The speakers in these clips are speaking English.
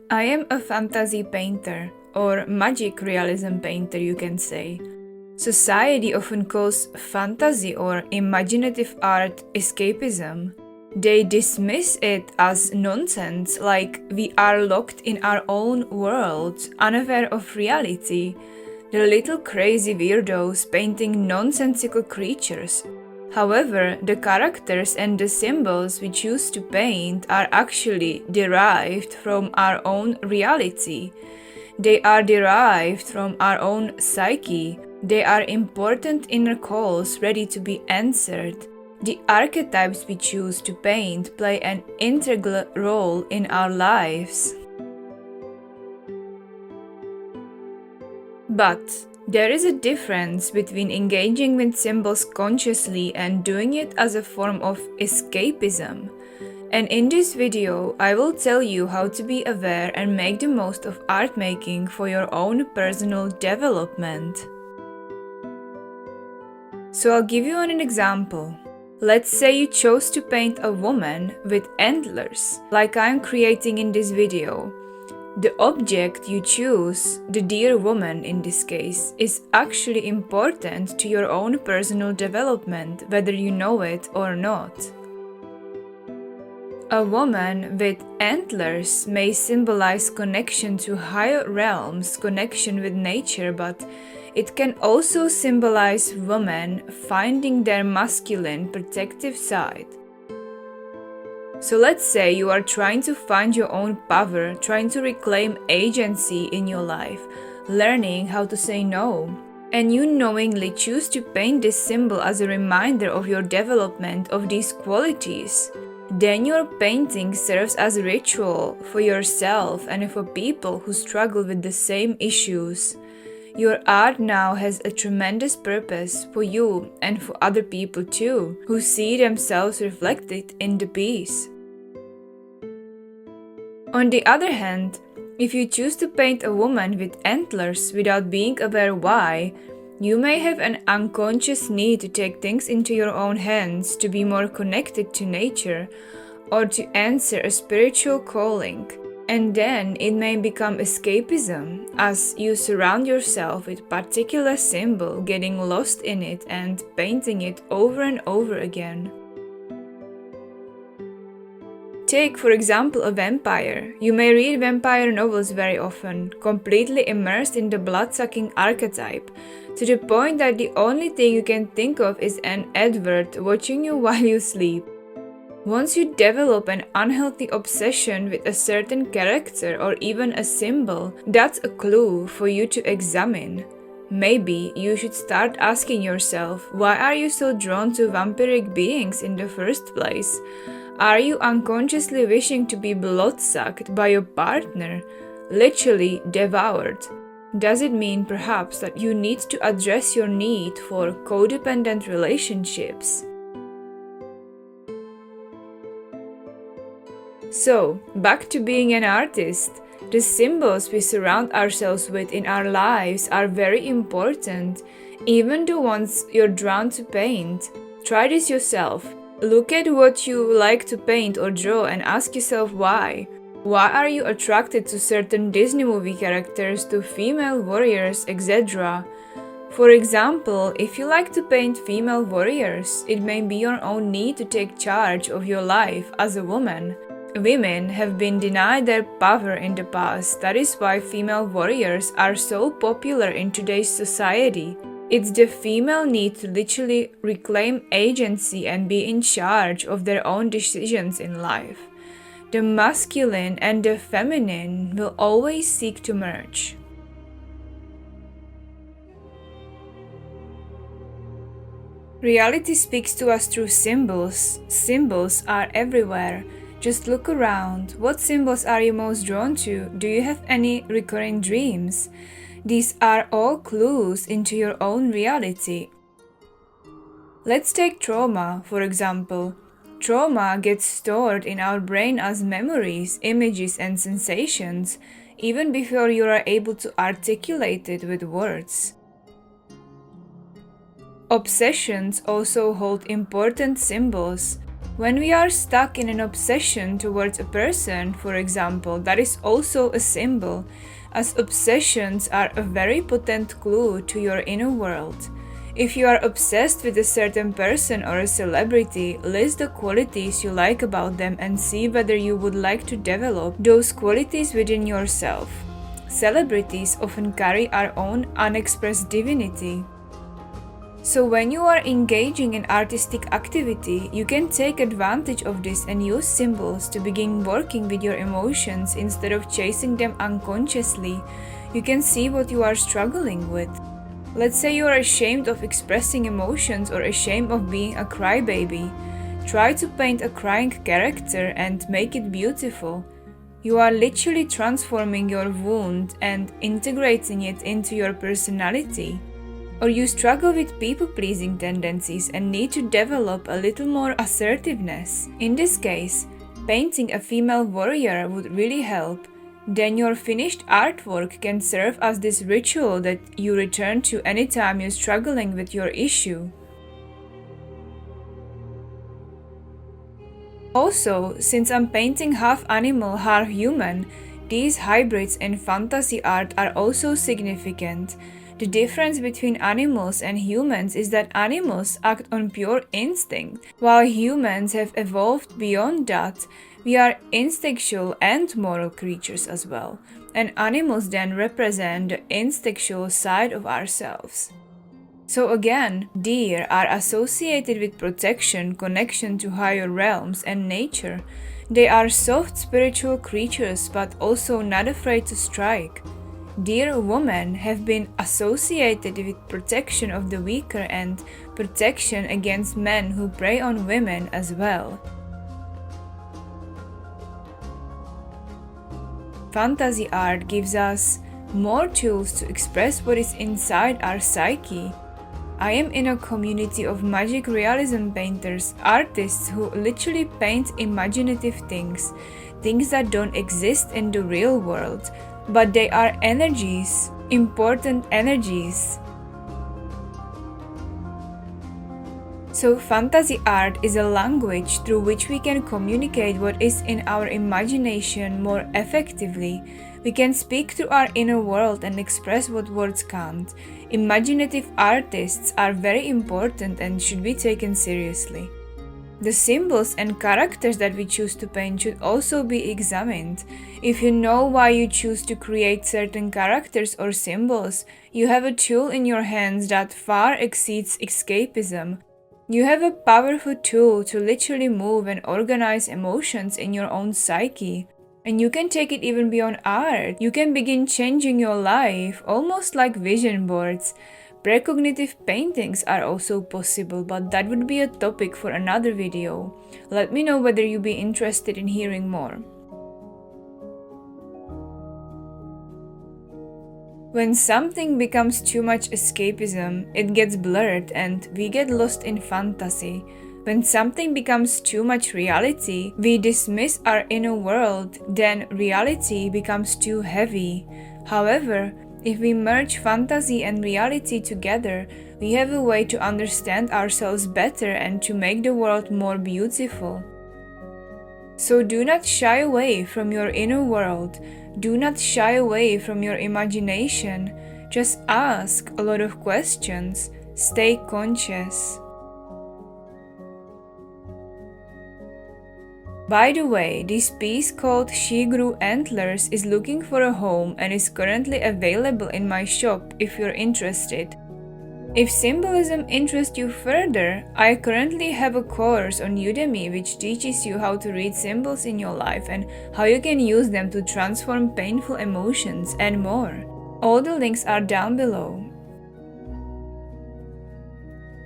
I am a fantasy painter, or magic realism painter, you can say. Society often calls fantasy or imaginative art escapism. They dismiss it as nonsense, like we are locked in our own world, unaware of reality. The little crazy weirdos painting nonsensical creatures. However, the characters and the symbols we choose to paint are actually derived from our own reality. They are derived from our own psyche. They are important inner calls ready to be answered. The archetypes we choose to paint play an integral role in our lives. But there is a difference between engaging with symbols consciously and doing it as a form of escapism. And in this video, I will tell you how to be aware and make the most of art making for your own personal development. So I'll give you an example. Let's say you chose to paint a woman with antlers, like I'm creating in this video. The object you choose, the dear woman in this case, is actually important to your own personal development, whether you know it or not. A woman with antlers may symbolize connection to higher realms, connection with nature, but it can also symbolize women finding their masculine protective side. So let's say you are trying to find your own power, trying to reclaim agency in your life, learning how to say no. And you knowingly choose to paint this symbol as a reminder of your development of these qualities. Then your painting serves as a ritual for yourself and for people who struggle with the same issues. Your art now has a tremendous purpose for you and for other people too, who see themselves reflected in the piece. On the other hand, if you choose to paint a woman with antlers without being aware why, you may have an unconscious need to take things into your own hands to be more connected to nature or to answer a spiritual calling. And then it may become escapism as you surround yourself with particular symbol, getting lost in it and painting it over and over again. Take, for example, a vampire. You may read vampire novels very often, completely immersed in the blood-sucking archetype, to the point that the only thing you can think of is an advert watching you while you sleep. Once you develop an unhealthy obsession with a certain character or even a symbol, that's a clue for you to examine. Maybe you should start asking yourself, why are you so drawn to vampiric beings in the first place? Are you unconsciously wishing to be blood-sucked by your partner, literally devoured? Does it mean perhaps that you need to address your need for codependent relationships? So, back to being an artist. The symbols we surround ourselves with in our lives are very important, even the ones you're drawn to paint. Try this yourself. Look at what you like to paint or draw and ask yourself why. Why are you attracted to certain Disney movie characters, to female warriors, etc.? For example, if you like to paint female warriors, it may be your own need to take charge of your life as a woman. Women have been denied their power in the past. That is why female warriors are so popular in today's society. It's the female need to literally reclaim agency and be in charge of their own decisions in life. The masculine and the feminine will always seek to merge. Reality speaks to us through symbols. Symbols are everywhere. Just look around. What symbols are you most drawn to? Do you have any recurring dreams? These are all clues into your own reality. Let's take trauma, for example. Trauma gets stored in our brain as memories, images, and sensations, even before you are able to articulate it with words. Obsessions also hold important symbols. When we are stuck in an obsession towards a person, for example, that is also a symbol, as obsessions are a very potent clue to your inner world. If you are obsessed with a certain person or a celebrity, list the qualities you like about them and see whether you would like to develop those qualities within yourself. Celebrities often carry our own unexpressed divinity. So when you are engaging in artistic activity, you can take advantage of this and use symbols to begin working with your emotions instead of chasing them unconsciously. You can see what you are struggling with. Let's say you are ashamed of expressing emotions or ashamed of being a crybaby. Try to paint a crying character and make it beautiful. You are literally transforming your wound and integrating it into your personality. Or you struggle with people-pleasing tendencies and need to develop a little more assertiveness. In this case, painting a female warrior would really help. Then your finished artwork can serve as this ritual that you return to anytime you're struggling with your issue. Also, since I'm painting half animal, half human, these hybrids in fantasy art are also significant. The difference between animals and humans is that animals act on pure instinct, while humans have evolved beyond that. We are instinctual and moral creatures as well, and animals then represent the instinctual side of ourselves. So again, deer are associated with protection, connection to higher realms, and nature. They are soft spiritual creatures but also not afraid to strike. Dear women have been associated with protection of the weaker and protection against men who prey on women as well. Fantasy art gives us more tools to express what is inside our psyche. I am in a community of magic realism painters, artists who literally paint imaginative things that don't exist in the real world. But they are energies, important energies. So fantasy art is a language through which we can communicate what is in our imagination more effectively. We can speak to our inner world and express what words can't. Imaginative artists are very important and should be taken seriously. The symbols and characters that we choose to paint should also be examined. If you know why you choose to create certain characters or symbols, you have a tool in your hands that far exceeds escapism. You have a powerful tool to literally move and organize emotions in your own psyche. And you can take it even beyond art. You can begin changing your life, almost like vision boards. Precognitive paintings are also possible, but that would be a topic for another video. Let me know whether you'd be interested in hearing more. When something becomes too much escapism, it gets blurred and we get lost in fantasy. When something becomes too much reality, we dismiss our inner world, then reality becomes too heavy. However, if we merge fantasy and reality together, we have a way to understand ourselves better and to make the world more beautiful. So do not shy away from your inner world. Do not shy away from your imagination. Just ask a lot of questions. Stay conscious. By the way, this piece called She Grew Antlers is looking for a home and is currently available in my shop if you're interested. If symbolism interests you further, I currently have a course on Udemy which teaches you how to read symbols in your life and how you can use them to transform painful emotions and more. All the links are down below.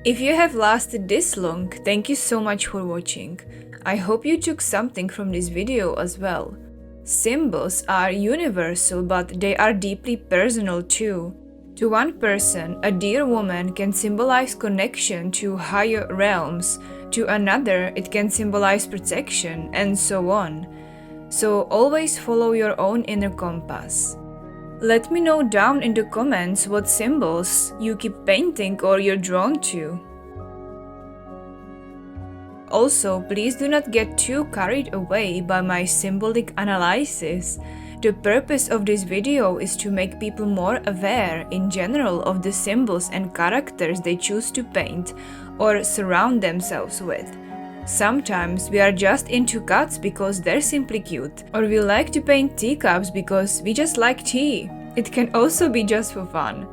If you have lasted this long, thank you so much for watching. I hope you took something from this video as well. Symbols are universal, but they are deeply personal too. To one person, a dear woman can symbolize connection to higher realms. To another, it can symbolize protection, and so on. So always follow your own inner compass. Let me know down in the comments what symbols you keep painting or you're drawn to. Also, please do not get too carried away by my symbolic analysis. The purpose of this video is to make people more aware in general of the symbols and characters they choose to paint or surround themselves with. Sometimes we are just into cats because they're simply cute, or we like to paint teacups because we just like tea. It can also be just for fun.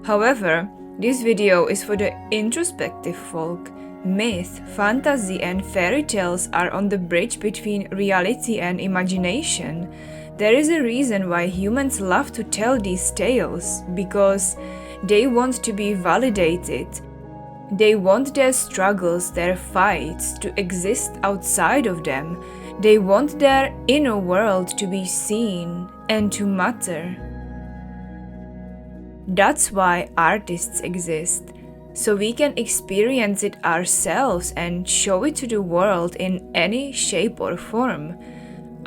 However, this video is for the introspective folk. Myth, fantasy and fairy tales are on the bridge between reality and imagination. There is a reason why humans love to tell these tales, because they want to be validated. They want their struggles, their fights, to exist outside of them. They want their inner world to be seen and to matter. That's why artists exist, so we can experience it ourselves and show it to the world in any shape or form.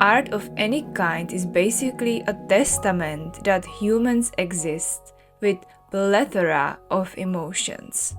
Art of any kind is basically a testament that humans exist with plethora of emotions.